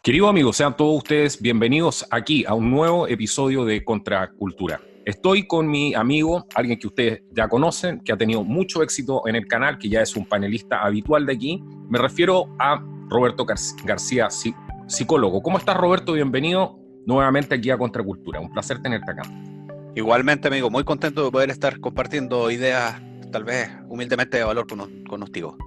Queridos amigos, sean todos ustedes bienvenidos aquí a un nuevo episodio de Contracultura. Estoy con mi amigo, alguien que ustedes ya conocen, que ha tenido mucho éxito en el canal, que ya es un panelista habitual de aquí. Me refiero a Roberto García, psicólogo. ¿Cómo estás, Roberto? Bienvenido nuevamente aquí a Contracultura. Un placer tenerte acá. Igualmente, amigo, muy contento de poder estar compartiendo ideas, tal vez humildemente de valor contigo.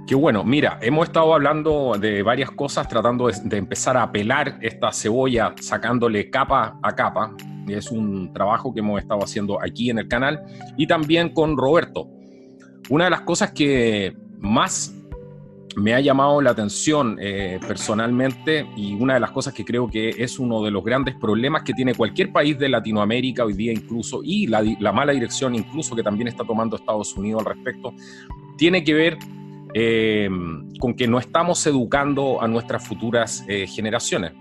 Qué bueno, mira, hemos estado hablando de varias cosas, tratando de empezar a pelar esta cebolla, sacándole capa a capa. Es un trabajo que hemos estado haciendo aquí en el canal y también con Roberto. Una de las cosas que más me ha llamado la atención personalmente, y una de las cosas que creo que es uno de los grandes problemas que tiene cualquier país de Latinoamérica hoy día incluso, y la mala dirección incluso que también está tomando Estados Unidos al respecto, tiene que ver con que no estamos educando a nuestras futuras generaciones.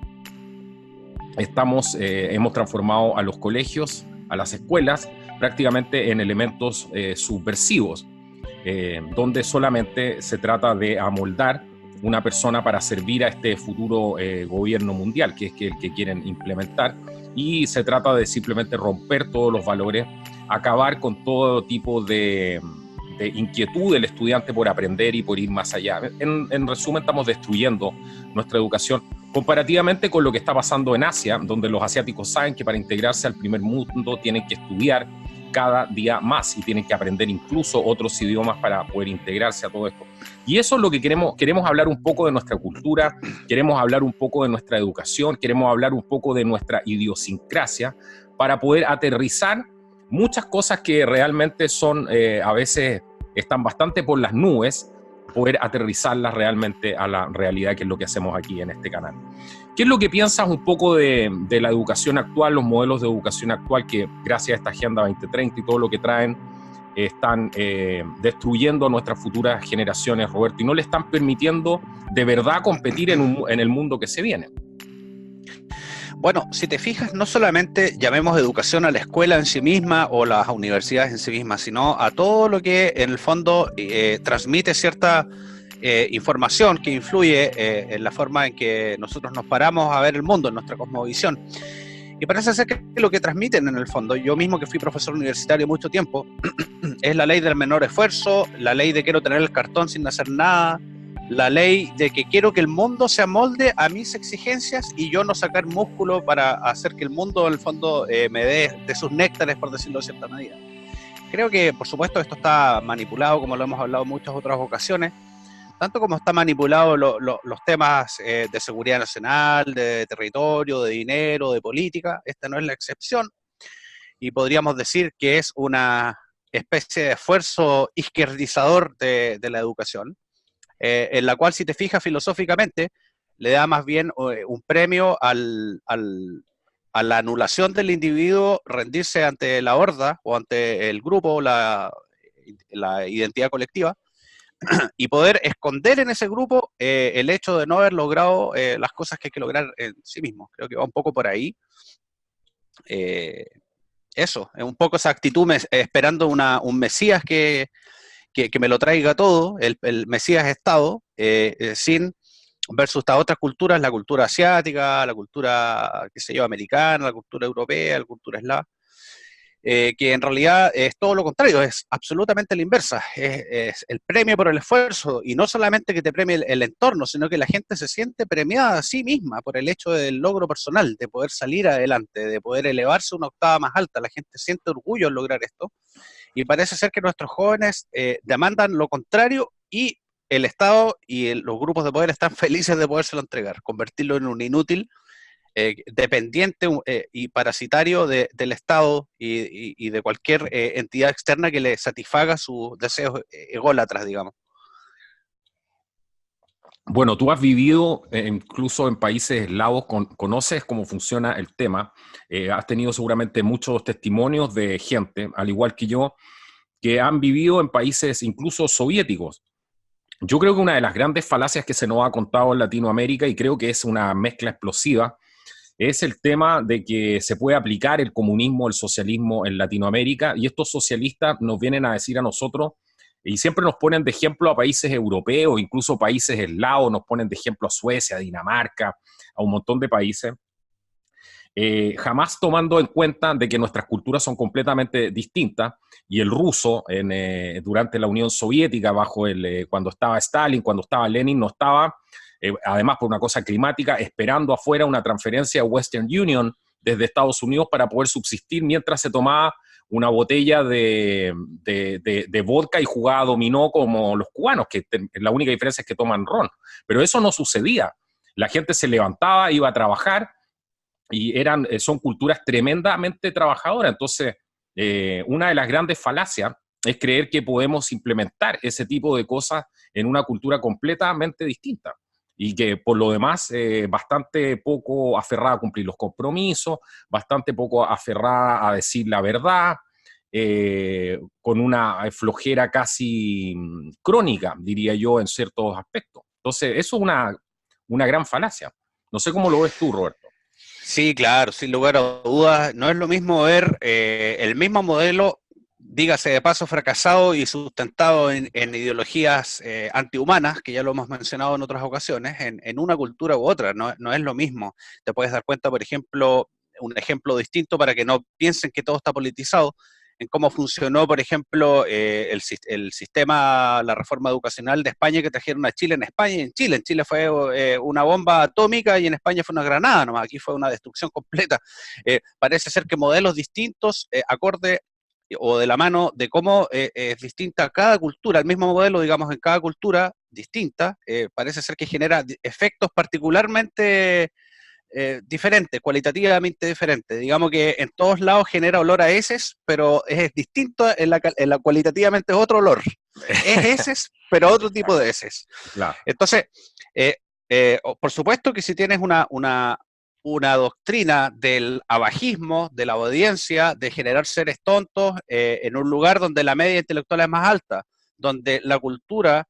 Hemos transformado a los colegios, a las escuelas, prácticamente en elementos subversivos, donde solamente se trata de amoldar una persona para servir a este futuro gobierno mundial, que es el que quieren implementar, y se trata de simplemente romper todos los valores, acabar con todo tipo de inquietud del estudiante por aprender y por ir más allá. En resumen, estamos destruyendo nuestra educación comparativamente con lo que está pasando en Asia, donde los asiáticos saben que para integrarse al primer mundo tienen que estudiar cada día más y tienen que aprender incluso otros idiomas para poder integrarse a todo esto. Y eso es lo que queremos hablar un poco de nuestra cultura, queremos hablar un poco de nuestra educación, queremos hablar un poco de nuestra idiosincrasia para poder aterrizar muchas cosas que realmente son, a veces están bastante por las nubes, poder aterrizarlas realmente a la realidad, que es lo que hacemos aquí en este canal. ¿Qué es lo que piensas un poco de la educación actual, los modelos de educación actual que gracias a esta Agenda 2030 y todo lo que traen, están destruyendo a nuestras futuras generaciones, Roberto, y no le están permitiendo de verdad competir en el mundo que se viene? Bueno, si te fijas, no solamente llamemos educación a la escuela en sí misma o las universidades en sí mismas, sino a todo lo que en el fondo transmite cierta información que influye en la forma en que nosotros nos paramos a ver el mundo, en nuestra cosmovisión. Y parece ser que lo que transmiten en el fondo, yo mismo que fui profesor universitario mucho tiempo, es la ley del menor esfuerzo, la ley de quiero tener el cartón sin hacer nada, la ley de que quiero que el mundo se amolde a mis exigencias y yo no sacar músculo para hacer que el mundo, en el fondo, me dé de sus néctares, por decirlo de cierta manera. Creo que, por supuesto, esto está manipulado, como lo hemos hablado en muchas otras ocasiones, tanto como está manipulado los temas de seguridad nacional, de territorio, de dinero, de política. Esta no es la excepción y podríamos decir que es una especie de esfuerzo izquierdizador de la educación. En la cual, si te fijas filosóficamente, le da más bien un premio a la anulación del individuo, rendirse ante la horda o ante el grupo, la identidad colectiva, y poder esconder en ese grupo el hecho de no haber logrado las cosas que hay que lograr en sí mismo. Creo que va un poco por ahí. Eso, es un poco esa actitud esperando un Mesías que me lo traiga todo, el Mesías Estado, sin versus estas otras culturas, la cultura asiática, la cultura, qué sé yo, americana, la cultura europea, la cultura eslava, que en realidad es todo lo contrario, es absolutamente la inversa, es el premio por el esfuerzo, y no solamente que te premie el entorno, sino que la gente se siente premiada a sí misma por el hecho del logro personal, de poder salir adelante, de poder elevarse una octava más alta, la gente siente orgullo en lograr esto, y parece ser que nuestros jóvenes demandan lo contrario y el Estado y los grupos de poder están felices de podérselo entregar, convertirlo en un inútil, dependiente y parasitario del Estado y de cualquier entidad externa que le satisfaga sus deseos ególatras, digamos. Bueno, tú has vivido incluso en países eslavos, conoces cómo funciona el tema, has tenido seguramente muchos testimonios de gente, al igual que yo, que han vivido en países incluso soviéticos. Yo creo que una de las grandes falacias que se nos ha contado en Latinoamérica, y creo que es una mezcla explosiva, es el tema de que se puede aplicar el comunismo, el socialismo en Latinoamérica, y estos socialistas nos vienen a decir a nosotros Y siempre nos ponen de ejemplo a países europeos, incluso países eslavos, nos ponen de ejemplo a Suecia, a Dinamarca, a un montón de países, jamás tomando en cuenta de que nuestras culturas son completamente distintas, y el ruso durante la Unión Soviética, cuando estaba Stalin, cuando estaba Lenin, no estaba, además por una cosa climática, esperando afuera una transferencia a Western Union desde Estados Unidos para poder subsistir mientras se tomaba una botella de vodka y jugaba dominó como los cubanos, que la única diferencia es que toman ron. Pero eso no sucedía. La gente se levantaba, iba a trabajar, y son culturas tremendamente trabajadoras. Entonces, una de las grandes falacias es creer que podemos implementar ese tipo de cosas en una cultura completamente distinta, y que por lo demás bastante poco aferrada a cumplir los compromisos, bastante poco aferrada a decir la verdad, con una flojera casi crónica, diría yo, en ciertos aspectos. Entonces, eso es una gran falacia. No sé cómo lo ves tú, Roberto. Sí, claro, sin lugar a dudas. No es lo mismo ver el mismo modelo, dígase de paso, fracasado y sustentado en ideologías antihumanas, que ya lo hemos mencionado en otras ocasiones, en una cultura u otra. No, no es lo mismo. Te puedes dar cuenta, por ejemplo, un ejemplo distinto para que no piensen que todo está politizado, en cómo funcionó, por ejemplo, el sistema, la reforma educacional de España que trajeron a Chile en España y en Chile. En Chile fue una bomba atómica y en España fue una granada nomás, aquí fue una destrucción completa. Parece ser que modelos distintos, acorde o de la mano de cómo es distinta cada cultura, el mismo modelo, digamos, en cada cultura distinta, parece ser que genera efectos particularmente diferente, cualitativamente diferente. Digamos que en todos lados genera olor a heces, pero es distinto cualitativamente es otro olor. Es heces, pero otro tipo de heces. Claro. Entonces, por supuesto que si tienes una doctrina del abajismo, de la obediencia, de generar seres tontos en un lugar donde la media intelectual es más alta, donde la cultura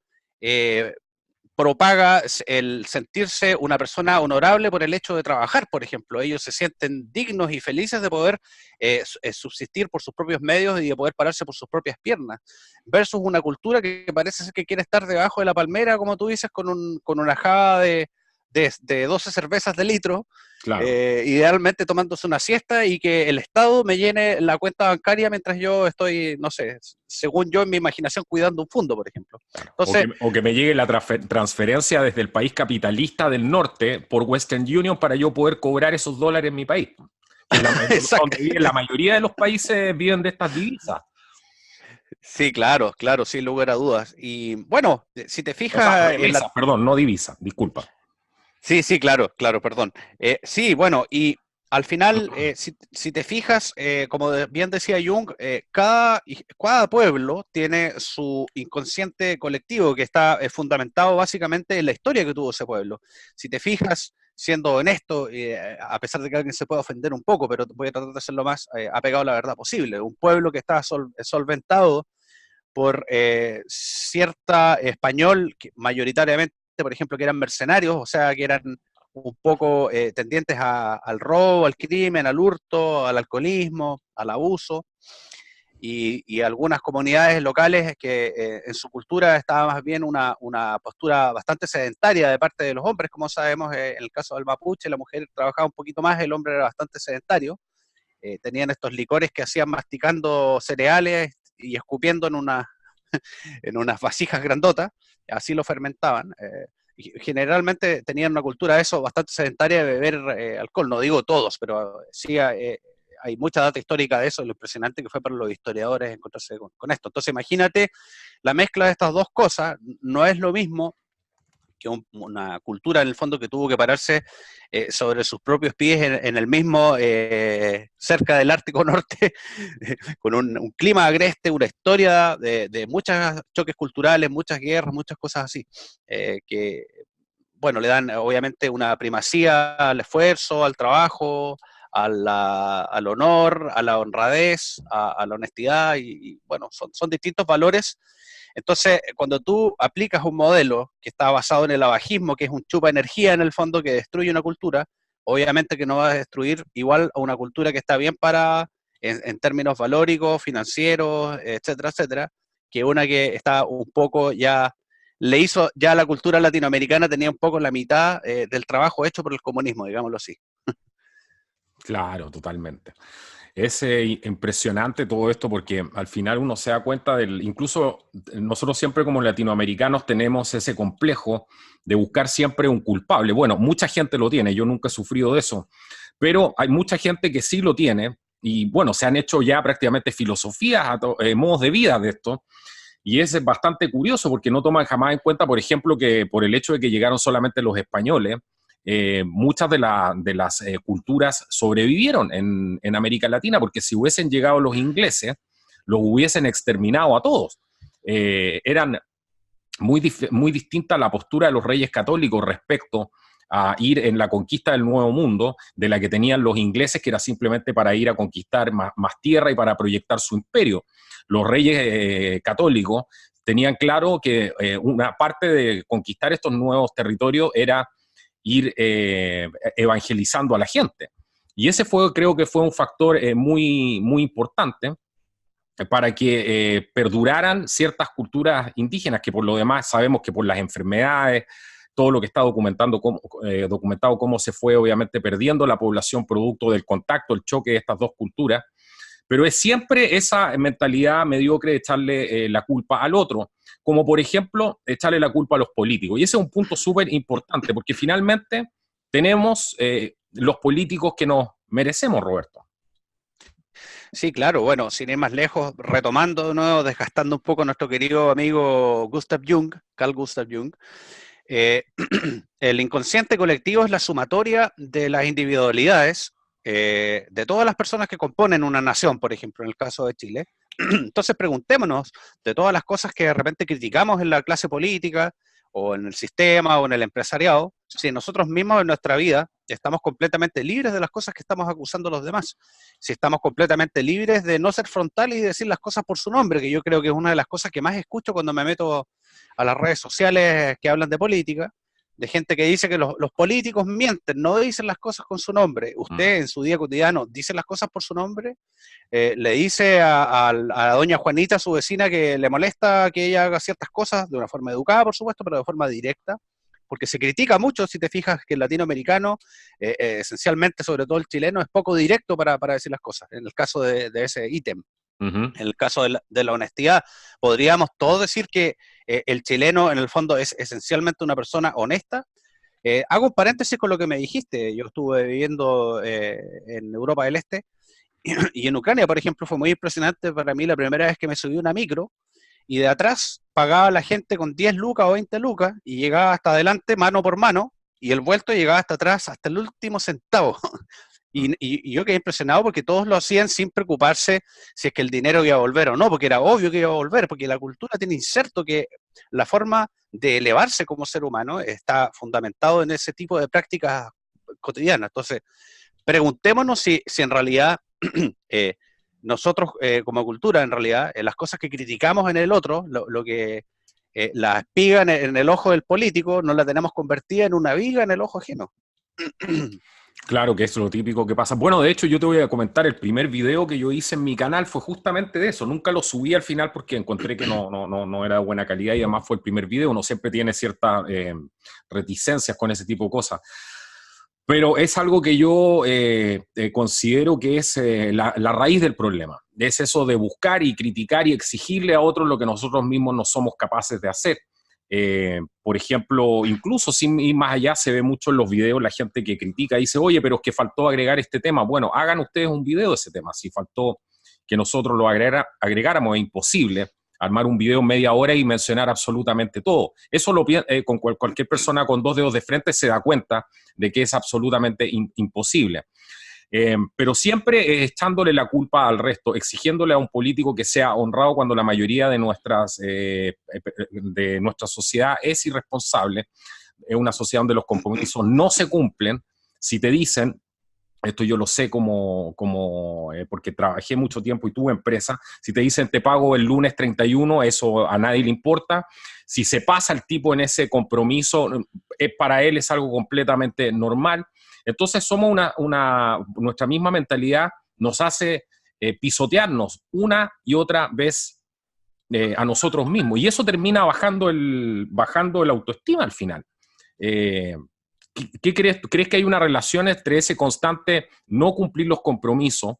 propaga el sentirse una persona honorable por el hecho de trabajar, por ejemplo. Ellos se sienten dignos y felices de poder subsistir por sus propios medios y de poder pararse por sus propias piernas, versus una cultura que parece ser que quiere estar debajo de la palmera, como tú dices, con una java de 12 cervezas de litro, Claro. idealmente tomándose una siesta y que el Estado me llene la cuenta bancaria mientras yo estoy, no sé, según yo en mi imaginación, cuidando un fondo, por ejemplo. Entonces, o que me llegue la transferencia desde el país capitalista del norte por Western Union para yo poder cobrar esos dólares en mi país. Que la mayoría de los países viven de estas divisas. Sí, claro, claro, sin lugar a dudas. Y bueno, si te fijas... O sea, remesas, perdón, no divisa, disculpa. Sí, sí, claro, claro, perdón. Sí, bueno, y al final, si te fijas, como bien decía Jung, cada pueblo tiene su inconsciente colectivo que está fundamentado básicamente en la historia que tuvo ese pueblo. Si te fijas, siendo honesto, a pesar de que alguien se pueda ofender un poco, pero voy a tratar de ser lo más apegado a la verdad posible. Un pueblo que está solventado por cierta español, que mayoritariamente, por ejemplo, que eran mercenarios, o sea, que eran un poco tendientes al robo, al crimen, al hurto, al alcoholismo, al abuso, y algunas comunidades locales que en su cultura estaba más bien una postura bastante sedentaria de parte de los hombres, como sabemos, en el caso del mapuche, la mujer trabajaba un poquito más, el hombre era bastante sedentario, tenían estos licores que hacían masticando cereales y escupiendo en unas vasijas grandotas, así lo fermentaban. Generalmente tenían una cultura de eso bastante sedentaria de beber alcohol, no digo todos, pero sí hay mucha data histórica de eso, lo impresionante que fue para los historiadores encontrarse con esto. Entonces imagínate la mezcla de estas dos cosas, no es lo mismo que una cultura en el fondo que tuvo que pararse sobre sus propios pies en el mismo, cerca del Ártico Norte, con un clima agreste, una historia de muchos choques culturales, muchas guerras, muchas cosas así, que, bueno, le dan obviamente una primacía al esfuerzo, al trabajo, al honor, a la honradez, a la honestidad, y bueno, son distintos valores. Entonces, cuando tú aplicas un modelo que está basado en el abajismo, que es un chupa energía en el fondo, que destruye una cultura, obviamente que no va a destruir igual a una cultura que está bien para, en términos valóricos, financieros, etcétera, etcétera, que una que está un poco ya, le hizo ya la cultura latinoamericana, tenía un poco la mitad del trabajo hecho por el comunismo, digámoslo así. Claro, totalmente. Es impresionante todo esto porque al final uno se da cuenta incluso nosotros siempre como latinoamericanos tenemos ese complejo de buscar siempre un culpable. Bueno, mucha gente lo tiene, yo nunca he sufrido de eso, pero hay mucha gente que sí lo tiene y bueno, se han hecho ya prácticamente filosofías, modos de vida de esto. Y es bastante curioso porque no toman jamás en cuenta, por ejemplo, que por el hecho de que llegaron solamente los españoles, muchas de las culturas sobrevivieron en América Latina, porque si hubiesen llegado los ingleses, los hubiesen exterminado a todos. Eran muy distinta la postura de los reyes católicos respecto a ir en la conquista del Nuevo Mundo, de la que tenían los ingleses, que era simplemente para ir a conquistar más tierra y para proyectar su imperio. Los reyes católicos tenían claro que una parte de conquistar estos nuevos territorios era ir evangelizando a la gente. Y ese creo que fue un factor muy importante para que perduraran ciertas culturas indígenas, que por lo demás sabemos que por las enfermedades, todo lo que está documentado cómo se fue obviamente perdiendo la población producto del contacto, el choque de estas dos culturas, pero es siempre esa mentalidad mediocre de echarle la culpa al otro, como por ejemplo echarle la culpa a los políticos. Y ese es un punto súper importante, porque finalmente tenemos los políticos que nos merecemos, Roberto. Sí, claro, bueno, sin ir más lejos, retomando de nuevo, desgastando un poco a nuestro querido amigo Gustav Jung, Carl Gustav Jung, eh, el inconsciente colectivo es la sumatoria de las individualidades de todas las personas que componen una nación, por ejemplo, en el caso de Chile. Entonces preguntémonos de todas las cosas que de repente criticamos en la clase política o en el sistema o en el empresariado, si nosotros mismos en nuestra vida estamos completamente libres de las cosas que estamos acusando a los demás, si estamos completamente libres de no ser frontales y decir las cosas por su nombre, que yo creo que es una de las cosas que más escucho cuando me meto a las redes sociales que hablan de política, de gente que dice que los políticos mienten, no dicen las cosas con su nombre. Usted en su día cotidiano dice las cosas por su nombre, le dice a doña Juanita, su vecina, que le molesta que ella haga ciertas cosas de una forma educada, por supuesto, pero de forma directa, porque se critica mucho, si te fijas, que el latinoamericano, esencialmente, sobre todo el chileno, es poco directo para decir las cosas, en el caso de ese ítem. En el caso de la honestidad, podríamos todos decir que el chileno en el fondo es esencialmente una persona honesta. Hago un paréntesis con lo que me dijiste. Yo estuve viviendo en Europa del Este y en Ucrania, por ejemplo, fue muy impresionante para mí la primera vez que me subí a una micro y de atrás pagaba la gente con 10 lucas o 20 lucas y llegaba hasta adelante mano por mano y el vuelto llegaba hasta atrás hasta el último centavo. Y yo quedé impresionado porque todos lo hacían sin preocuparse si es que el dinero iba a volver o no, porque era obvio que iba a volver, porque la cultura tiene inserto que la forma de elevarse como ser humano está fundamentado en ese tipo de prácticas cotidianas. Entonces, preguntémonos si en realidad nosotros como cultura, en realidad, las cosas que criticamos en el otro, lo que la espiga en el ojo del político, no la tenemos convertida en una viga en el ojo ajeno. Claro que es lo típico que pasa. Bueno, de hecho, yo te voy a comentar, el primer video que yo hice en mi canal fue justamente de eso. Nunca lo subí al final porque encontré que no era de buena calidad y además fue el primer video. Uno siempre tiene ciertas reticencias con ese tipo de cosas. Pero es algo que yo considero que es la raíz del problema. Es eso de buscar y criticar y exigirle a otros lo que nosotros mismos no somos capaces de hacer. Por ejemplo, incluso sin ir más allá, se ve mucho en los videos la gente que critica y dice, oye, pero es que faltó agregar este tema. Bueno, hagan ustedes un video de ese tema. Si faltó que nosotros lo agregáramos, es imposible armar un video media hora y mencionar absolutamente todo. Eso con cualquier persona con dos dedos de frente se da cuenta de que es absolutamente imposible. Pero siempre echándole la culpa al resto, exigiéndole a un político que sea honrado cuando la mayoría de nuestra sociedad es irresponsable. Es una sociedad donde los compromisos no se cumplen. Si te dicen, esto yo lo sé porque trabajé mucho tiempo y tuve empresa, si te dicen te pago el lunes 31, eso a nadie le importa. Si se pasa el tipo en ese compromiso, para él es algo completamente normal. Entonces somos nuestra misma mentalidad nos hace pisotearnos una y otra vez a nosotros mismos. Y eso termina bajando el autoestima al final. ¿Qué crees? ¿Crees que hay una relación entre ese constante no cumplir los compromisos,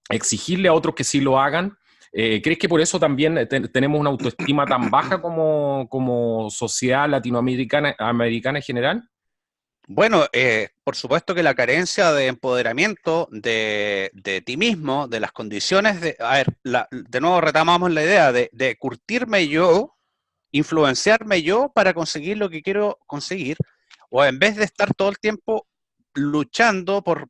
exigirle a otros que sí lo hagan? ¿Crees que por eso también tenemos una autoestima tan baja como sociedad latinoamericana en general? Bueno, por supuesto que la carencia de empoderamiento de ti mismo, de las condiciones de... A ver, de nuevo retomamos la idea de curtirme yo, influenciarme yo para conseguir lo que quiero conseguir, o en vez de estar todo el tiempo luchando por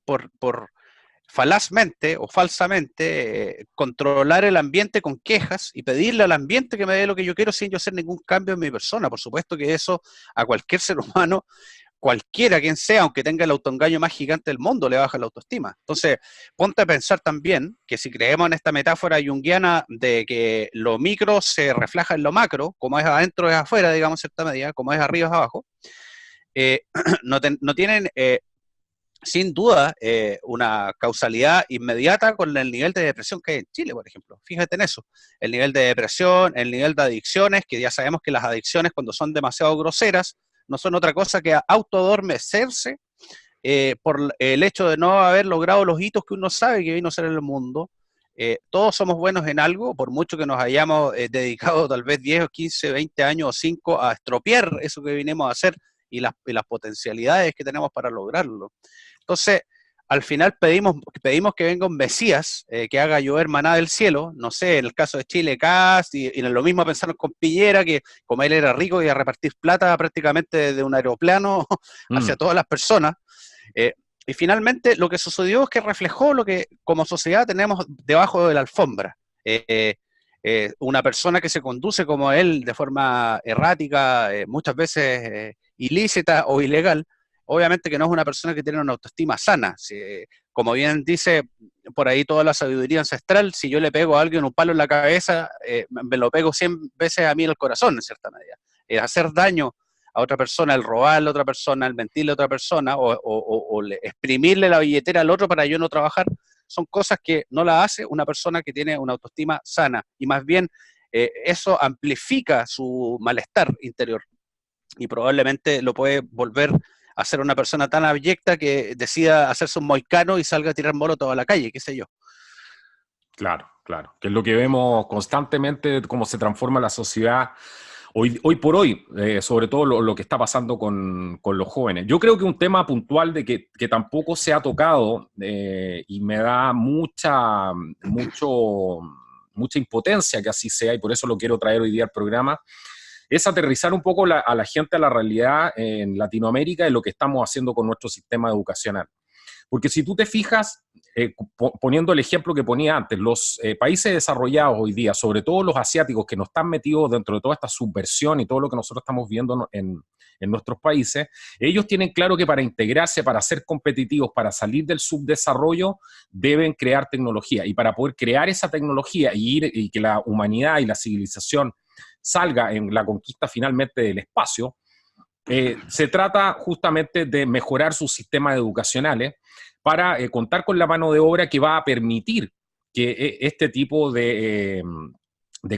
falazmente o falsamente controlar el ambiente con quejas y pedirle al ambiente que me dé lo que yo quiero sin yo hacer ningún cambio en mi persona. Por supuesto que eso a cualquier ser humano, cualquiera quien sea, aunque tenga el autoengaño más gigante del mundo, le baja la autoestima. Entonces, ponte a pensar también que si creemos en esta metáfora junguiana de que lo micro se refleja en lo macro, como es adentro es afuera, digamos, en cierta medida, como es arriba es abajo, no tienen sin duda una causalidad inmediata con el nivel de depresión que hay en Chile, por ejemplo. Fíjate en eso. El nivel de depresión, el nivel de adicciones, que ya sabemos que las adicciones cuando son demasiado groseras no son otra cosa que autoadormecerse por el hecho de no haber logrado los hitos que uno sabe que vino a ser en el mundo. Todos somos buenos en algo, por mucho que nos hayamos dedicado tal vez 10 o 15, 20 años o 5 a estropear eso que vinimos a hacer y las potencialidades que tenemos para lograrlo. Entonces, al final pedimos que venga un Mesías que haga llover maná del cielo, no sé, en el caso de Chile, Kast, y en lo mismo pensamos con Piñera, que como él era rico, iba a repartir plata prácticamente desde un aeroplano hacia todas las personas. Y finalmente lo que sucedió es que reflejó lo que como sociedad tenemos debajo de la alfombra. Una persona que se conduce como él de forma errática, muchas veces ilícita o ilegal, obviamente que no es una persona que tiene una autoestima sana. Como bien dice por ahí toda la sabiduría ancestral, si yo le pego a alguien un palo en la cabeza, me lo pego 100 veces a mí en el corazón, en cierta medida. Hacer daño a otra persona, el robarle a otra persona, el mentirle a otra persona, o exprimirle la billetera al otro para yo no trabajar, son cosas que no la hace una persona que tiene una autoestima sana. Y más bien, eso amplifica su malestar interior. Y probablemente lo puede volver a ser una persona tan abyecta que decida hacerse un moicano y salga a tirar molotov a la calle, qué sé yo. Claro, claro, que es lo que vemos constantemente, cómo se transforma la sociedad hoy por hoy, sobre todo lo que está pasando con los jóvenes. Yo creo que un tema puntual de que tampoco se ha tocado y me da mucha impotencia que así sea, y por eso lo quiero traer hoy día al programa, es aterrizar un poco a la gente a la realidad en Latinoamérica y lo que estamos haciendo con nuestro sistema educacional. Porque si tú te fijas, poniendo el ejemplo que ponía antes, los países desarrollados hoy día, sobre todo los asiáticos que no están metidos dentro de toda esta subversión y todo lo que nosotros estamos viendo en nuestros países, ellos tienen claro que para integrarse, para ser competitivos, para salir del subdesarrollo, deben crear tecnología. Y para poder crear esa tecnología y que la humanidad y la civilización salga en la conquista finalmente del espacio, se trata justamente de mejorar sus sistemas educacionales para contar con la mano de obra que va a permitir que este tipo de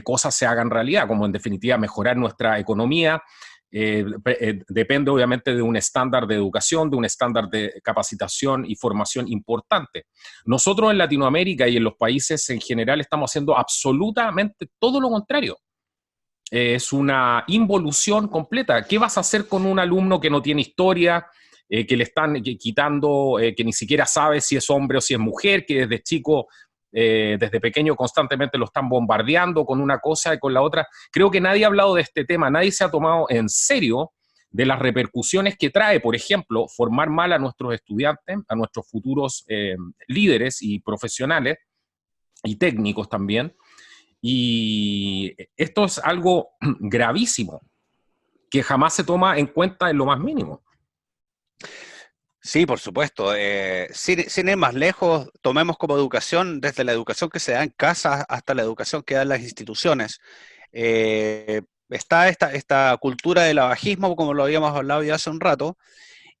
cosas se hagan realidad, como en definitiva mejorar nuestra economía. Depende obviamente de un estándar de educación, de un estándar de capacitación y formación importante. Nosotros en Latinoamérica y en los países en general estamos haciendo absolutamente todo lo contrario. Es una involución completa. ¿Qué vas a hacer con un alumno que no tiene historia, que le están quitando, que ni siquiera sabe si es hombre o si es mujer, que desde chico, desde pequeño constantemente lo están bombardeando con una cosa y con la otra? Creo que nadie ha hablado de este tema, nadie se ha tomado en serio de las repercusiones que trae, por ejemplo, formar mal a nuestros estudiantes, a nuestros futuros líderes y profesionales y técnicos también. Y esto es algo gravísimo, que jamás se toma en cuenta en lo más mínimo. Sí, por supuesto. Sin ir más lejos, tomemos como educación, desde la educación que se da en casa hasta la educación que dan las instituciones. Está esta cultura del abajismo, como lo habíamos hablado ya hace un rato,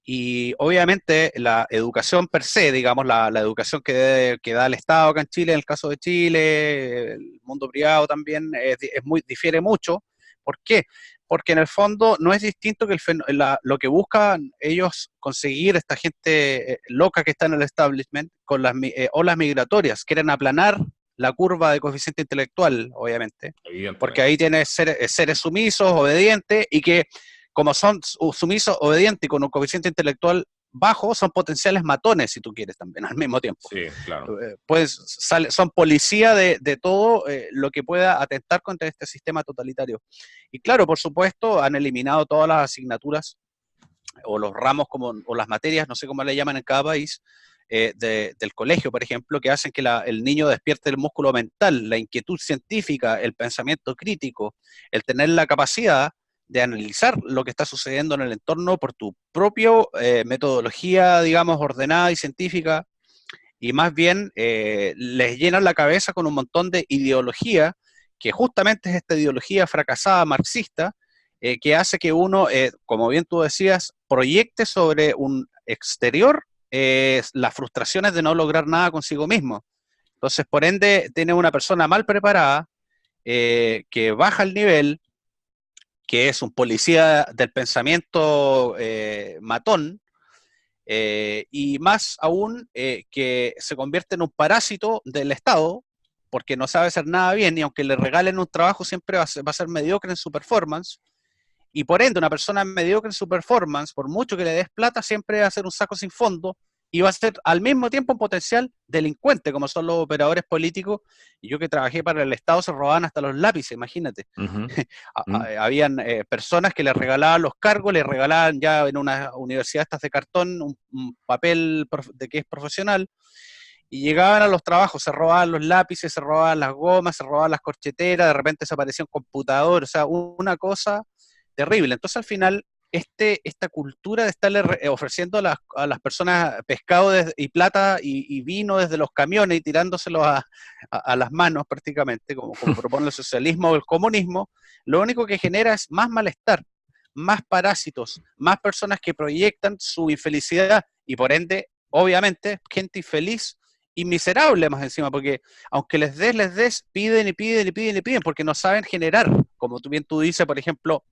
Y obviamente la educación per se, digamos, la educación que da el Estado acá en Chile, en el caso de Chile, el mundo privado también, difiere mucho. ¿Por qué? Porque en el fondo no es distinto que lo que buscan ellos conseguir, esta gente loca que está en el establishment, con las olas migratorias. Quieren aplanar la curva de coeficiente intelectual, obviamente, porque Evidentemente. ahí tienes seres sumisos, obedientes, y que como son sumisos, obedientes y con un coeficiente intelectual bajo, son potenciales matones, si tú quieres, también al mismo tiempo. Sí, claro. Pues son policía de todo lo que pueda atentar contra este sistema totalitario. Y claro, por supuesto, han eliminado todas las asignaturas o los ramos o las materias, no sé cómo le llaman en cada país, del colegio, por ejemplo, que hacen que el niño despierte el músculo mental, la inquietud científica, el pensamiento crítico, el tener la capacidad de analizar lo que está sucediendo en el entorno por tu propia metodología, digamos, ordenada y científica, y más bien les llenan la cabeza con un montón de ideología, que justamente es esta ideología fracasada marxista, que hace que uno, como bien tú decías, proyecte sobre un exterior las frustraciones de no lograr nada consigo mismo. Entonces, por ende, tiene una persona mal preparada, que baja el nivel, que es un policía del pensamiento matón, y más aún que se convierte en un parásito del Estado, porque no sabe hacer nada bien, y aunque le regalen un trabajo siempre va a ser mediocre en su performance, y por ende una persona mediocre en su performance, por mucho que le des plata, siempre va a ser un saco sin fondo, y va a ser al mismo tiempo un potencial delincuente, como son los operadores políticos. Y yo que trabajé para el Estado se robaban hasta los lápices, imagínate. Uh -huh. Mm. Habían personas que les regalaban los cargos, les regalaban ya en una universidad estas de cartón un papel de que es profesional, y llegaban a los trabajos, se robaban los lápices, se robaban las gomas, se robaban las corcheteras, de repente se aparecía un computador, o sea, una cosa terrible. Entonces al final esta cultura de estarle ofreciendo a las personas pescado y plata y vino desde los camiones y tirándoselos a las manos prácticamente, como propone el socialismo o el comunismo, lo único que genera es más malestar, más parásitos, más personas que proyectan su infelicidad y por ende, obviamente, gente infeliz y miserable más encima, porque aunque les des, piden y piden y piden y piden, porque no saben generar, como tú dices, por ejemplo,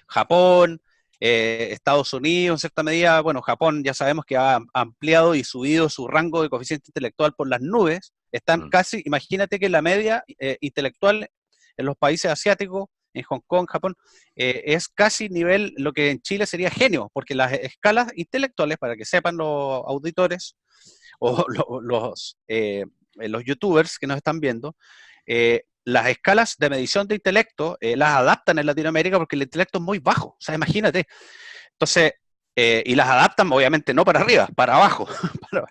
Japón, Estados Unidos, en cierta medida, bueno, Japón ya sabemos que ha ampliado y subido su rango de coeficiente intelectual por las nubes, están casi, imagínate que la media intelectual en los países asiáticos, en Hong Kong, Japón, es casi nivel lo que en Chile sería genio, porque las escalas intelectuales, para que sepan los auditores o los youtubers que nos están viendo, las escalas de medición de intelecto las adaptan en Latinoamérica porque el intelecto es muy bajo, o sea, imagínate. Entonces, y las adaptan obviamente no para arriba, para abajo,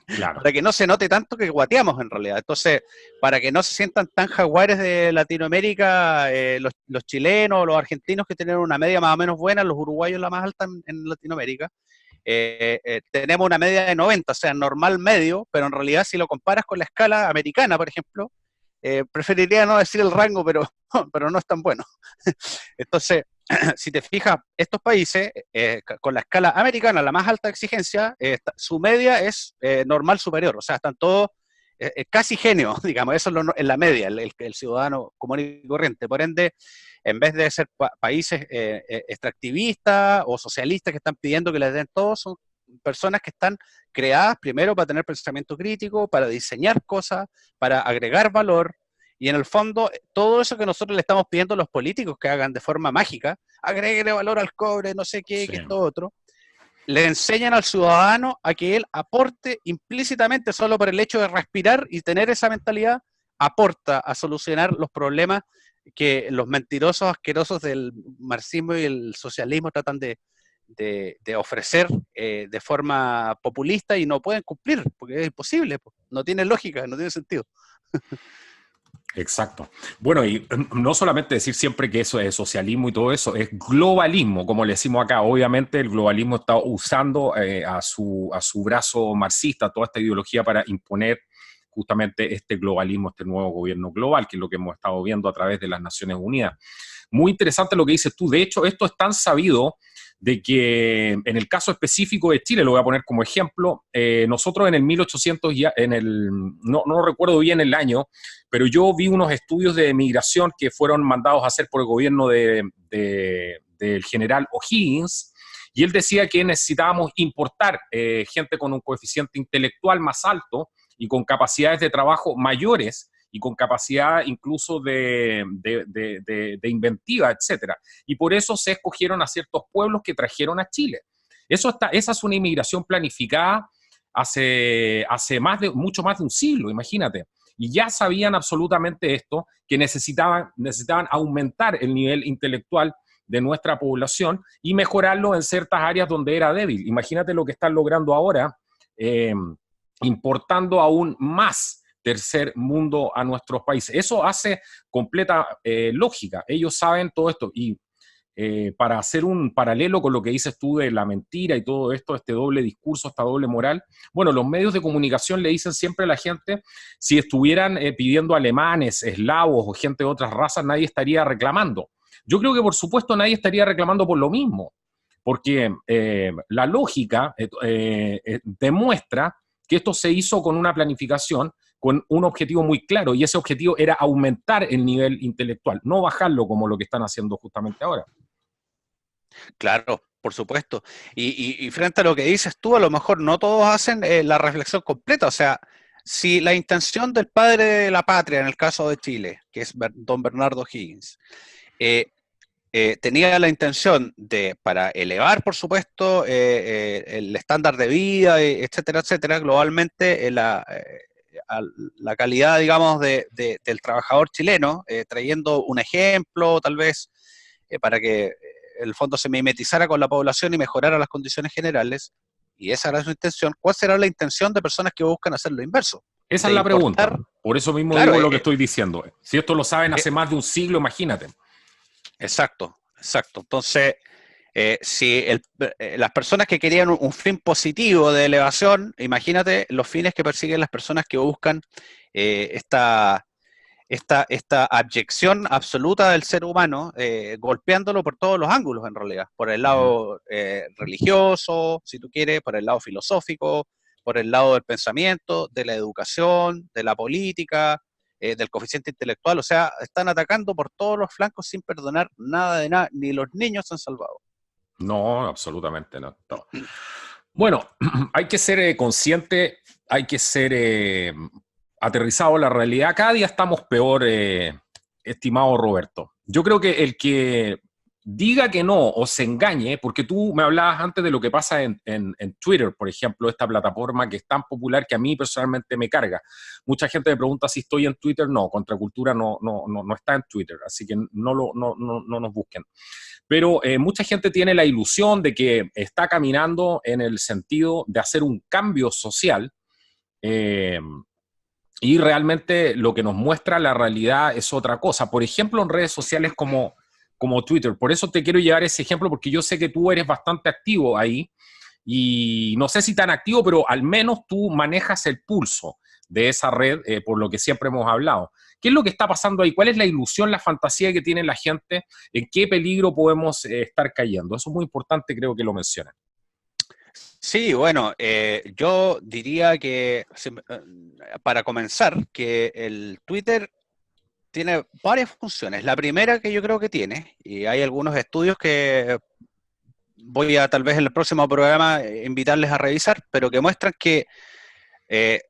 Claro. para que no se note tanto que guateamos en realidad. Entonces, para que no se sientan tan jaguares de Latinoamérica, los chilenos, los argentinos que tienen una media más o menos buena, los uruguayos la más alta en Latinoamérica, tenemos una media de 90, o sea, normal medio, pero en realidad si lo comparas con la escala americana, por ejemplo, preferiría no decir el rango, pero no es tan bueno. Entonces, si te fijas, estos países, con la escala americana, la más alta exigencia, su media es normal superior, o sea, están todos casi genios, digamos, eso es la media, el ciudadano común y corriente. Por ende, en vez de ser países extractivistas o socialistas que están pidiendo que les den todo, son personas que están creadas primero para tener pensamiento crítico, para diseñar cosas, para agregar valor, y en el fondo todo eso que nosotros le estamos pidiendo a los políticos que hagan de forma mágica, agregue valor al cobre, no sé qué, Sí. que esto otro, le enseñan al ciudadano a que él aporte implícitamente solo por el hecho de respirar y tener esa mentalidad, aporta a solucionar los problemas que los mentirosos asquerosos del marxismo y el socialismo tratan de ofrecer de forma populista y no pueden cumplir, porque es imposible, no tiene lógica, no tiene sentido. Exacto. Bueno, y no solamente decir siempre que eso es socialismo y todo eso, es globalismo, como le decimos acá. Obviamente el globalismo está usando a su brazo marxista, toda esta ideología para imponer justamente este globalismo, este nuevo gobierno global, que es lo que hemos estado viendo a través de las Naciones Unidas. Muy interesante lo que dices tú. De hecho, esto es tan sabido de que en el caso específico de Chile, lo voy a poner como ejemplo, nosotros en el 1800, no recuerdo bien el año, pero yo vi unos estudios de migración que fueron mandados a hacer por el gobierno del general O'Higgins, y él decía que necesitábamos importar gente con un coeficiente intelectual más alto y con capacidades de trabajo mayores y con capacidad incluso de inventiva, etcétera. Y por eso se escogieron a ciertos pueblos que trajeron a Chile. Esa es una inmigración planificada hace mucho más de un siglo, imagínate. Y ya sabían absolutamente esto, que necesitaban aumentar el nivel intelectual de nuestra población y mejorarlo en ciertas áreas donde era débil. Imagínate lo que están logrando ahora, importando aún más tercer mundo a nuestros países. Eso hace completa lógica. Ellos saben todo esto. Y para hacer un paralelo con lo que dices tú de la mentira y todo esto, este doble discurso, esta doble moral, bueno, los medios de comunicación le dicen siempre a la gente, si estuvieran pidiendo alemanes, eslavos o gente de otras razas, nadie estaría reclamando. Yo creo que por supuesto nadie estaría reclamando por lo mismo, porque la lógica demuestra que esto se hizo con una planificación, con un objetivo muy claro, y ese objetivo era aumentar el nivel intelectual, no bajarlo como lo que están haciendo justamente ahora. Claro, por supuesto. Y frente a lo que dices tú, a lo mejor no todos hacen la reflexión completa. O sea, si la intención del padre de la patria, en el caso de Chile, que es don Bernardo Higgins, tenía la intención de, para elevar, por supuesto, el estándar de vida, etcétera, etcétera, globalmente, la calidad, digamos, del trabajador chileno, trayendo un ejemplo, tal vez, para que el fondo se mimetizara con la población y mejorara las condiciones generales, y esa era su intención. ¿Cuál será la intención de personas que buscan hacer lo inverso? Esa De es la pregunta. importar. Por eso mismo Claro, digo lo que estoy diciendo. Si esto lo saben hace eh, más de un siglo, imagínate. exacto, exacto. Entonces, si las personas que querían un fin positivo de elevación, imagínate los fines que persiguen las personas que buscan esta abyección absoluta del ser humano, golpeándolo por todos los ángulos en realidad, por el lado religioso, si tú quieres, por el lado filosófico, por el lado del pensamiento, de la educación, de la política, del coeficiente intelectual. O sea, están atacando por todos los flancos sin perdonar nada de nada, ni los niños se han salvado. No, absolutamente no. No. Bueno, hay que ser consciente, hay que ser aterrizado en la realidad. Cada día estamos peor, estimado Roberto. Yo creo que el que diga que no o se engañe, porque tú me hablabas antes de lo que pasa en Twitter, por ejemplo, esta plataforma que es tan popular que a mí personalmente me carga. Mucha gente me pregunta si estoy en Twitter. No, Contracultura no está en Twitter, así que no nos busquen. Pero mucha gente tiene la ilusión de que está caminando en el sentido de hacer un cambio social, eh, y realmente lo que nos muestra la realidad es otra cosa. Por ejemplo, en redes sociales como Twitter. Por eso te quiero llevar ese ejemplo, porque yo sé que tú eres bastante activo ahí, y no sé si tan activo, pero al menos tú manejas el pulso de esa red, por lo que siempre hemos hablado. ¿Qué es lo que está pasando ahí? ¿Cuál es la ilusión, la fantasía que tiene la gente? ¿En qué peligro podemos estar cayendo? Eso es muy importante, creo que lo mencionan. Sí, bueno, yo diría que, para comenzar, que el Twitter tiene varias funciones. La primera que yo creo que tiene, y hay algunos estudios que voy a tal vez en el próximo programa invitarles a revisar, pero que muestran que eh,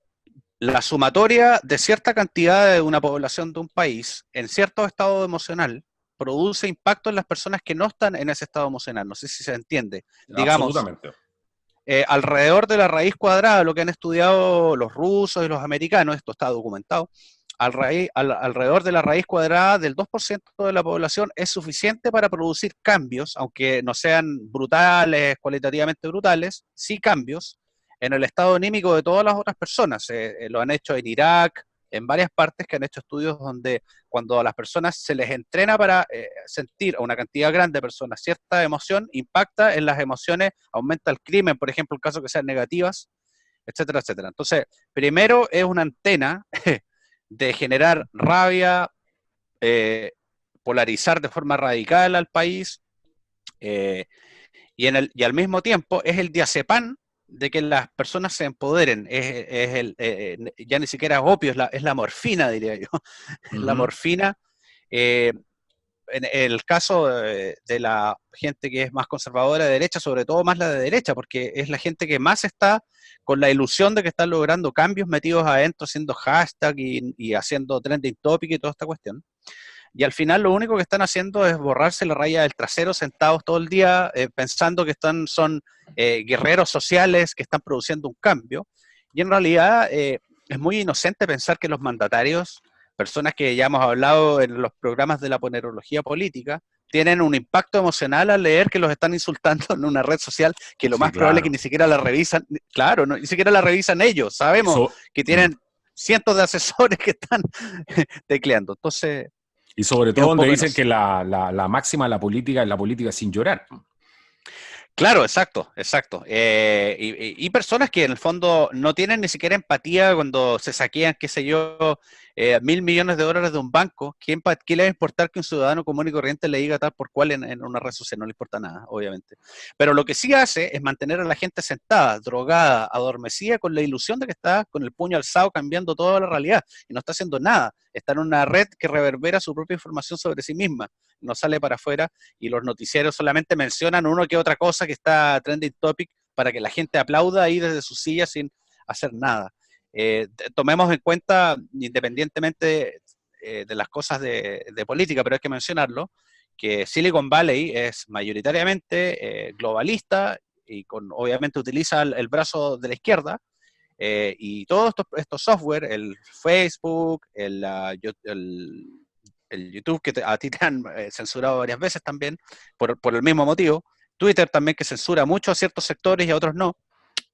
la sumatoria de cierta cantidad de una población de un país en cierto estado emocional produce impacto en las personas que no están en ese estado emocional. No sé si se entiende. Digamos, Absolutamente. alrededor de la raíz cuadrada, lo que han estudiado los rusos y los americanos, esto está documentado, alrededor de la raíz cuadrada del 2% de la población es suficiente para producir cambios, aunque no sean brutales, cualitativamente brutales, sí cambios en el estado anímico de todas las otras personas. Lo han hecho en Irak, en varias partes que han hecho estudios donde cuando a las personas se les entrena para sentir, a una cantidad grande de personas, cierta emoción, impacta en las emociones, aumenta el crimen, por ejemplo, en caso que sean negativas, etcétera, etcétera. Entonces, primero es una antena de generar rabia, eh, polarizar de forma radical al país, eh, y al mismo tiempo es el diazepam de que las personas se empoderen. Ya ni siquiera es opio, es la morfina, diría yo. La morfina. eh, en el caso de la gente que es más conservadora de derecha, sobre todo más la de derecha, porque es la gente que más está con la ilusión de que están logrando cambios metidos adentro, haciendo hashtag y haciendo trending topic y toda esta cuestión. Y al final lo único que están haciendo es borrarse la raya del trasero, sentados todo el día, pensando que son guerreros sociales que están produciendo un cambio. Y en realidad es muy inocente pensar que los mandatarios, personas que ya hemos hablado en los programas de la ponerología política, tienen un impacto emocional al leer que los están insultando en una red social que lo más probable es que ni siquiera la revisan, claro, no, ni siquiera la revisan ellos. Sabemos que tienen cientos de asesores que están tecleando. Entonces... Y sobre todo donde dicen que la máxima de la política es la política sin llorar. Claro, exacto. Y personas que en el fondo no tienen ni siquiera empatía cuando se saquean, qué sé yo, $1.000 millones de un banco. ¿Qué le va a importar que un ciudadano común y corriente le diga tal por cual en una red social? No le importa nada, obviamente. Pero lo que sí hace es mantener a la gente sentada, drogada, adormecida, con la ilusión de que está con el puño alzado cambiando toda la realidad. Y no está haciendo nada. Está en una red que reverbera su propia información sobre sí misma. No sale para afuera y los noticieros solamente mencionan uno que otra cosa que está trending topic para que la gente aplauda ahí desde su silla sin hacer nada. Tomemos en cuenta, independientemente de las cosas de política, pero hay que mencionarlo, que Silicon Valley es mayoritariamente globalista y obviamente utiliza el brazo de la izquierda, y todos estos software, el Facebook, el YouTube, que a ti te han censurado varias veces también, por el mismo motivo, Twitter también, que censura mucho a ciertos sectores y a otros no,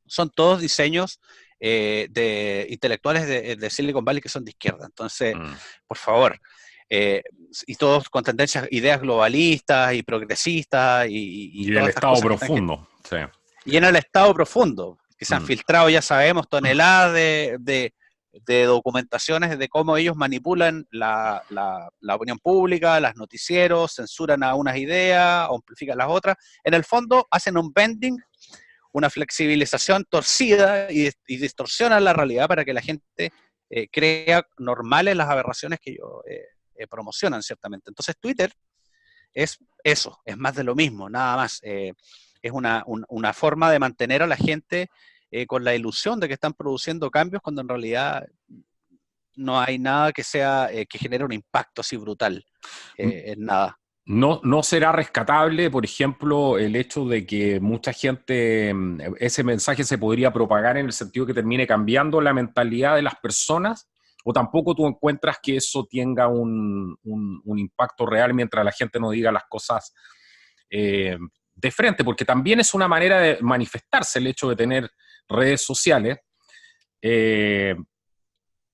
son todos diseños de intelectuales de Silicon Valley que son de izquierda. Entonces, por favor, y todos con tendencias, ideas globalistas y progresistas y el estado profundo. Sí. Y en el estado profundo, que se han filtrado, ya sabemos, toneladas de documentaciones de cómo ellos manipulan la opinión pública, los noticieros, censuran a unas ideas, amplifican las otras. En el fondo hacen un bending, una flexibilización torcida y distorsionan la realidad para que la gente crea normales las aberraciones que ellos promocionan, ciertamente. Entonces Twitter es eso, es más de lo mismo, nada más. Es una forma de mantener a la gente con la ilusión de que están produciendo cambios cuando en realidad no hay nada que sea que genere un impacto así brutal en nada. No será rescatable, por ejemplo, el hecho de que mucha gente, ese mensaje se podría propagar en el sentido que termine cambiando la mentalidad de las personas, o tampoco tú encuentras que eso tenga un impacto real mientras la gente no diga las cosas de frente, porque también es una manera de manifestarse el hecho de tener redes sociales,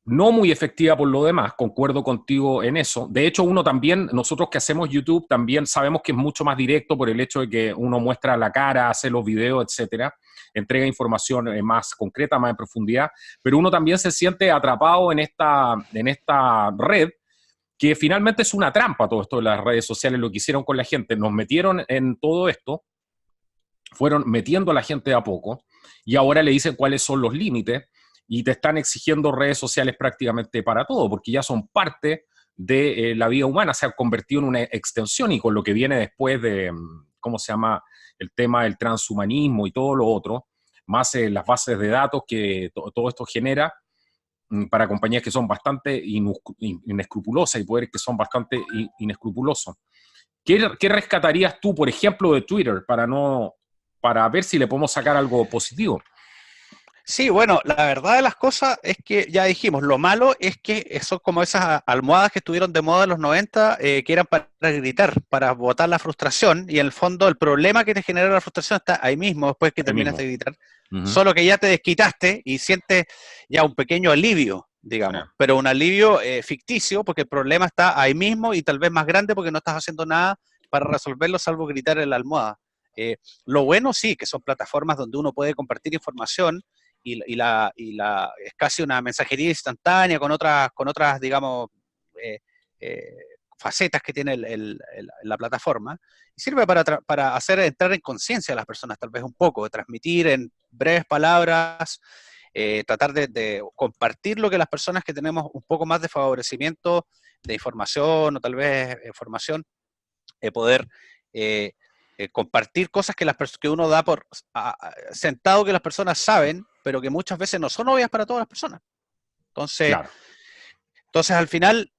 no muy efectiva por lo demás, concuerdo contigo en eso. De hecho, nosotros que hacemos YouTube, también sabemos que es mucho más directo por el hecho de que uno muestra la cara, hace los videos, etcétera, entrega información más concreta, más en profundidad, pero uno también se siente atrapado en esta red, que finalmente es una trampa todo esto de las redes sociales, lo que hicieron con la gente. Nos metieron en todo esto, fueron metiendo a la gente de a poco, y ahora le dicen cuáles son los límites, y te están exigiendo redes sociales prácticamente para todo, porque ya son parte de la vida humana, se ha convertido en una extensión, y con lo que viene después de, ¿cómo se llama?, el tema del transhumanismo y todo lo otro, más las bases de datos que todo esto genera para compañías que son bastante inescrupulosas y poderes que son bastante inescrupulosos. ¿Qué rescatarías tú, por ejemplo, de Twitter para ver si le podemos sacar algo positivo? Sí, bueno, la verdad de las cosas es que ya dijimos, lo malo es que son como esas almohadas que estuvieron de moda en los 90, que eran para gritar, para botar la frustración, y en el fondo el problema que te genera la frustración está ahí mismo, después que terminas de gritar, solo que ya te desquitaste y sientes ya un pequeño alivio, digamos, pero un alivio ficticio, porque el problema está ahí mismo y tal vez más grande porque no estás haciendo nada para resolverlo salvo gritar en la almohada. Lo bueno sí, que son plataformas donde uno puede compartir información, y es casi una mensajería instantánea con otras digamos, facetas que tiene la plataforma, y sirve para hacer entrar en conciencia a las personas, tal vez un poco, de transmitir en breves palabras, tratar de compartir lo que las personas que tenemos un poco más de favorecimiento de información o tal vez formación, poder compartir cosas que uno da por sentado que las personas saben, pero que muchas veces no son obvias para todas las personas. Claro. Entonces al final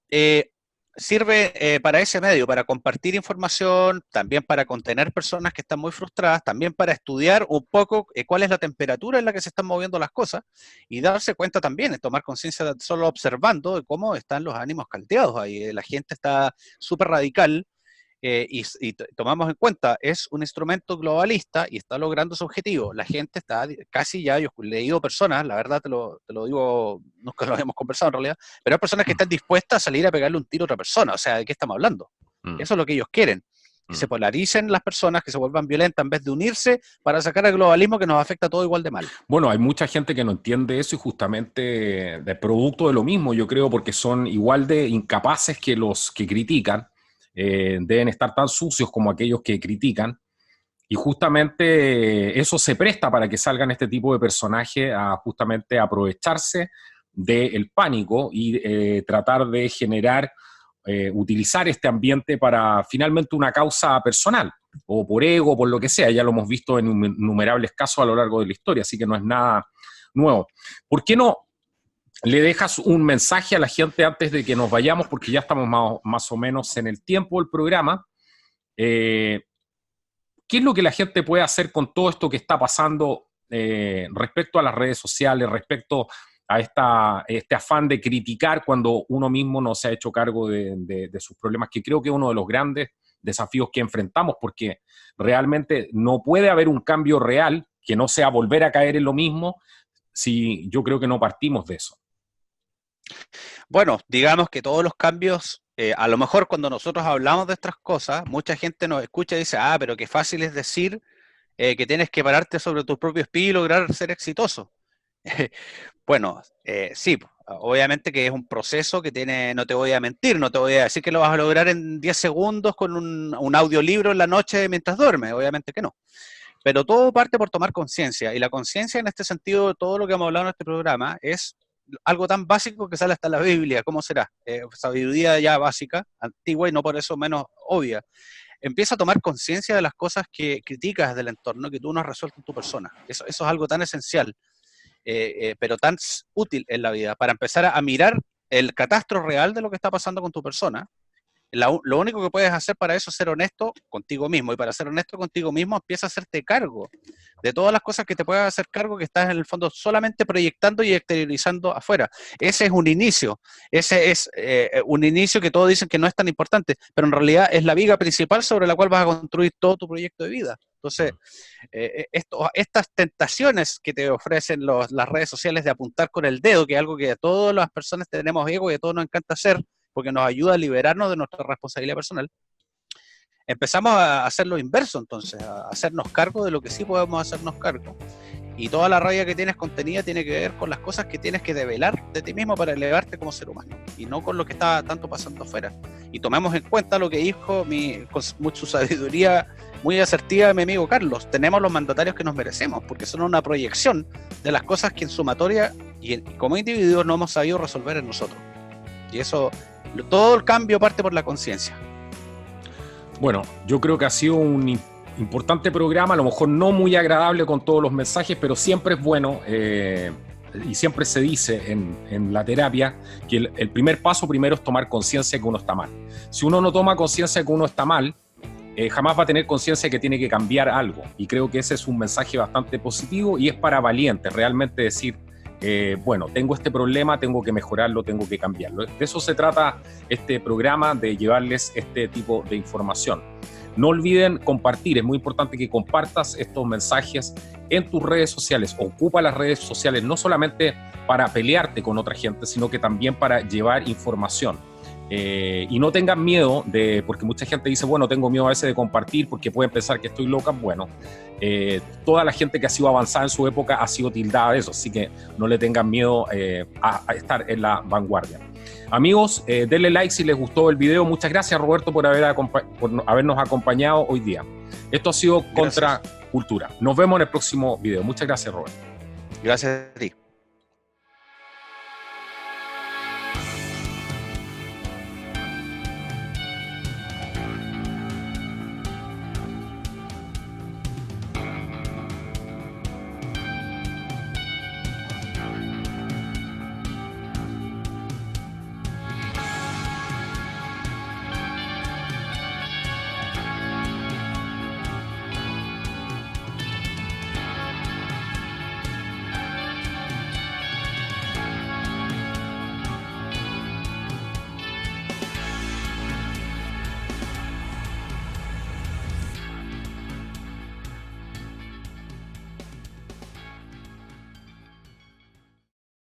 sirve para ese medio, para compartir información, también para contener personas que están muy frustradas, también para estudiar un poco cuál es la temperatura en la que se están moviendo las cosas y darse cuenta también, tomar conciencia solo observando de cómo están los ánimos caldeados ahí. La gente está súper radical. Y tomamos en cuenta, es un instrumento globalista y está logrando su objetivo. La gente está casi ya, yo he leído personas, la verdad te lo digo, nunca lo habíamos conversado en realidad, pero hay personas que están dispuestas a salir a pegarle un tiro a otra persona. O sea, ¿de qué estamos hablando? Eso es lo que ellos quieren. Que se polaricen las personas, que se vuelvan violentas en vez de unirse para sacar al globalismo que nos afecta a todo igual de mal. Bueno, hay mucha gente que no entiende eso y justamente de producto de lo mismo, yo creo, porque son igual de incapaces que los que critican. Deben estar tan sucios como aquellos que critican, y justamente eso se presta para que salgan este tipo de personajes a justamente aprovecharse del pánico y tratar de generar, utilizar este ambiente para finalmente una causa personal, o por ego, por lo que sea. Ya lo hemos visto en innumerables casos a lo largo de la historia, así que no es nada nuevo. ¿Por qué no le dejas un mensaje a la gente antes de que nos vayamos, porque ya estamos más o menos en el tiempo del programa? ¿Qué es lo que la gente puede hacer con todo esto que está pasando respecto a las redes sociales, respecto a este afán de criticar cuando uno mismo no se ha hecho cargo de sus problemas, que creo que es uno de los grandes desafíos que enfrentamos, porque realmente no puede haber un cambio real que no sea volver a caer en lo mismo, si yo creo que no partimos de eso? Bueno, digamos que todos los cambios, a lo mejor cuando nosotros hablamos de estas cosas, mucha gente nos escucha y dice, pero qué fácil es decir que tienes que pararte sobre tus propios pies y lograr ser exitoso. Bueno, sí, obviamente que es un proceso que tiene, no te voy a mentir, no te voy a decir que lo vas a lograr en 10 segundos con un audiolibro en la noche mientras duermes, obviamente que no. Pero todo parte por tomar conciencia, y la conciencia en este sentido, todo lo que hemos hablado en este programa, es algo tan básico que sale hasta la Biblia. ¿Cómo será? Sabiduría ya básica, antigua y no por eso menos obvia. Empieza a tomar conciencia de las cosas que criticas del entorno que tú no has resuelto en tu persona. Eso es algo tan esencial, pero tan útil en la vida, para empezar a mirar el catastro real de lo que está pasando con tu persona. Lo único que puedes hacer para eso es ser honesto contigo mismo, y para ser honesto contigo mismo empieza a hacerte cargo de todas las cosas que te puedas hacer cargo, que estás en el fondo solamente proyectando y exteriorizando afuera. Ese es un inicio, un inicio que todos dicen que no es tan importante, pero en realidad es la viga principal sobre la cual vas a construir todo tu proyecto de vida. Entonces, estas tentaciones que te ofrecen las redes sociales de apuntar con el dedo, que es algo que a todas las personas tenemos ego y a todos nos encanta hacer, porque nos ayuda a liberarnos de nuestra responsabilidad personal, empezamos a hacer lo inverso entonces, a hacernos cargo de lo que sí podemos hacernos cargo. Y toda la rabia que tienes contenida tiene que ver con las cosas que tienes que develar de ti mismo para elevarte como ser humano, y no con lo que está tanto pasando afuera. Y tomemos en cuenta lo que dijo con mucha sabiduría muy asertiva mi amigo Carlos: tenemos los mandatarios que nos merecemos, porque son una proyección de las cosas que en sumatoria y como individuos no hemos sabido resolver en nosotros. Y eso, todo el cambio parte por la conciencia. Bueno, yo creo que ha sido un importante programa, a lo mejor no muy agradable con todos los mensajes, pero siempre es bueno, y siempre se dice en la terapia que el primer paso primero es tomar conciencia que uno está mal. Si uno no toma conciencia que uno está mal, jamás va a tener conciencia que tiene que cambiar algo, y creo que ese es un mensaje bastante positivo, y es para valientes realmente decir, bueno, tengo este problema, tengo que mejorarlo, tengo que cambiarlo. De eso se trata este programa, de llevarles este tipo de información. No olviden compartir, es muy importante que compartas estos mensajes en tus redes sociales. Ocupa las redes sociales no solamente para pelearte con otra gente, sino que también para llevar información. Y no tengan miedo porque mucha gente dice, bueno, tengo miedo a veces de compartir porque pueden pensar que estoy loca. Bueno, toda la gente que ha sido avanzada en su época ha sido tildada de eso, así que no le tengan miedo a estar en la vanguardia. Amigos, denle like si les gustó el video. Muchas gracias, Roberto, por habernos acompañado hoy día. Esto ha sido Contra Cultura. Nos vemos en el próximo video. Muchas gracias, Roberto. Gracias a ti.